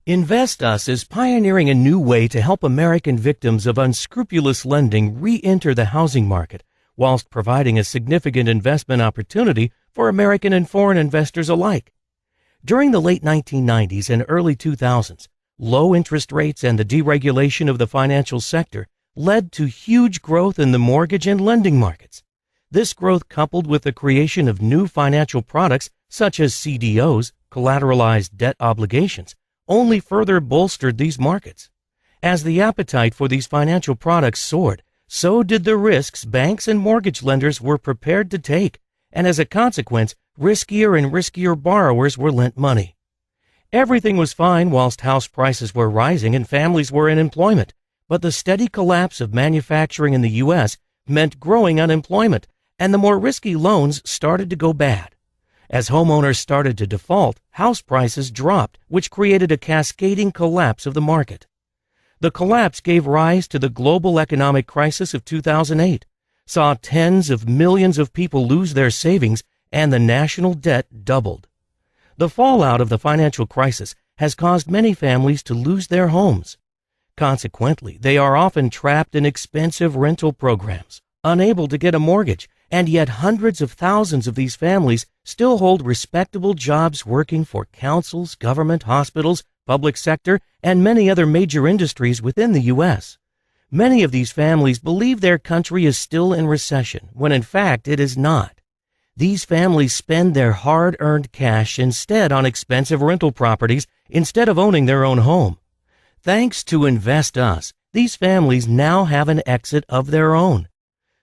InvestUs is pioneering a new way to help American victims of unscrupulous lending re-enter the housing market, whilst providing a significant investment opportunity for American and foreign investors alike. During the late 1990s and early 2000s, low interest rates and the deregulation of the financial sector led to huge growth in the mortgage and lending markets. This growth, coupled with the creation of new financial products such as CDOs, collateralized debt obligations, only further bolstered these markets. As the appetite for these financial products soared, so did the risks banks and mortgage lenders were prepared to take, and as a consequence, riskier and riskier borrowers were lent money. Everything was fine whilst house prices were rising and families were in employment, but the steady collapse of manufacturing in the U.S. meant growing unemployment, and the more risky loans started to go bad. As homeowners started to default, house prices dropped, which created a cascading collapse of the market. The collapse gave rise to the global economic crisis of 2008, saw tens of millions of people lose their savings, and the national debt doubled. The fallout of the financial crisis has caused many families to lose their homes. Consequently, they are often trapped in expensive rental programs, unable to get a mortgage, and yet hundreds of thousands of these families still hold respectable jobs working for councils, government, hospitals, public sector, and many other major industries within the U.S. Many of these families believe their country is still in recession, when in fact it is not. These families spend their hard-earned cash instead on expensive rental properties instead of owning their own home. Thanks to InvestUs, these families now have an exit of their own.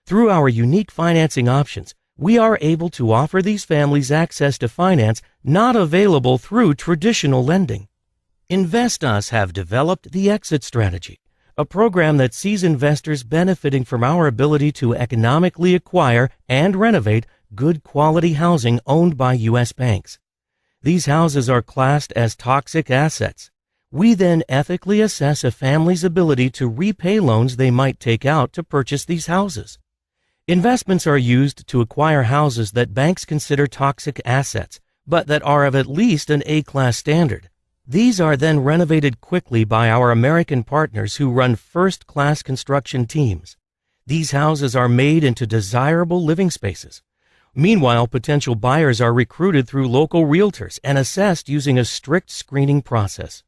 Through our unique financing options, we are able to offer these families access to finance not available through traditional lending. InvestUs have developed the Exit Strategy, a program that sees investors benefiting from our ability to economically acquire and renovate good quality housing owned by U.S. banks. These houses are classed as toxic assets. We then ethically assess a family's ability to repay loans they might take out to purchase these houses. Investments are used to acquire houses that banks consider toxic assets, but that are of at least an A-class standard. These are then renovated quickly by our American partners who run first-class construction teams. These houses are made into desirable living spaces. Meanwhile, potential buyers are recruited through local realtors and assessed using a strict screening process.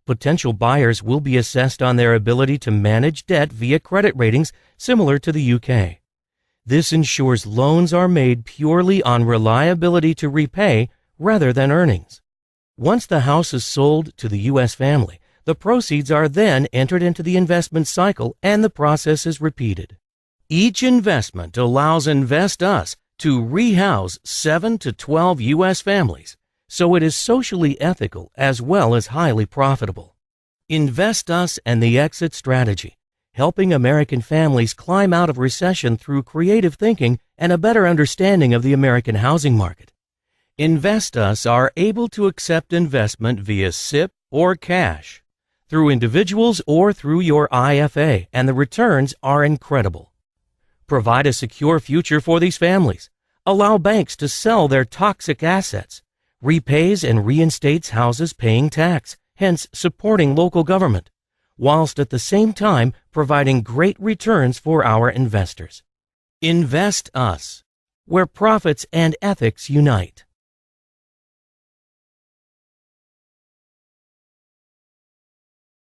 Potential buyers will be assessed on their ability to manage debt via credit ratings similar to the UK. This ensures loans are made purely on reliability to repay rather than earnings. Once the house is sold to the U.S. family, the proceeds are then entered into the investment cycle and the process is repeated. Each investment allows InvestUs to rehouse 7 to 12 U.S. families, so it is socially ethical as well as highly profitable. InvestUs and the Exit Strategy, helping American families climb out of recession through creative thinking and a better understanding of the American housing market. InvestUs are able to accept investment via SIP or cash, through individuals or through your IFA, and the returns are incredible. Provide a secure future for these families. Allow banks to sell their toxic assets. Repays and reinstates houses paying tax, hence supporting local government, whilst at the same time providing great returns for our investors. InvestUs, where profits and ethics unite.